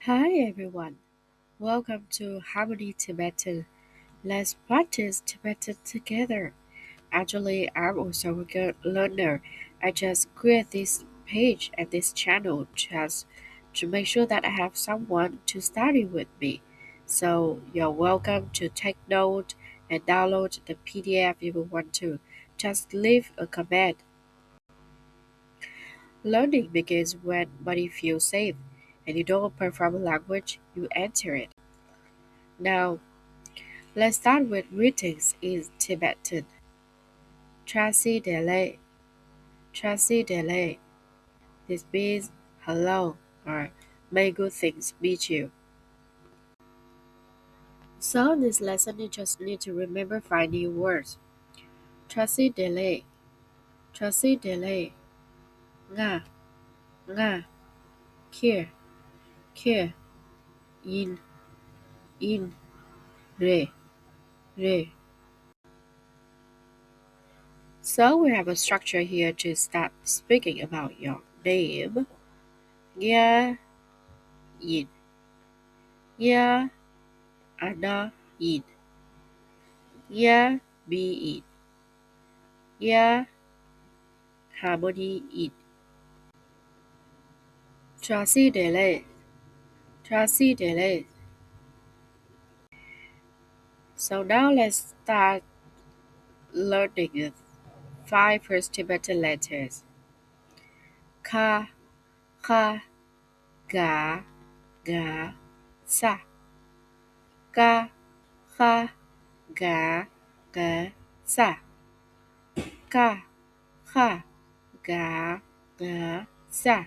Hi everyone, welcome to Harmony Tibetan. Let's practice Tibetan together. Actually, I'm also a good learner. I just create this page and this channel just to make sure that I have someone to study with me. So you're welcome to take note and download the PDF if you want to. Just leave a comment. Learning begins when body feels safe and you don't perform a language, you enter it. Now, let's start with greetings in Tibetan. Trasi Dele. Trasi Dele. This means hello or may good things meet you. So in this lesson you just need to remember 5 new words. Trasi Dele. Trasi Dele. Nga. Nga. Here. Here. In. In. Re. Re. So we have a structure here to start speaking about your name. Yeah. In. Yeah. Ana. In. Yeah, be it. Yeah, harmony it. Tracy delay. Tracy delay. So now let's start learning the 5 first Tibetan letters. Ka, ka, ga, ga, sa. Ka, ka, ga, ga, sa. Ka, ka, ga, ga, sa.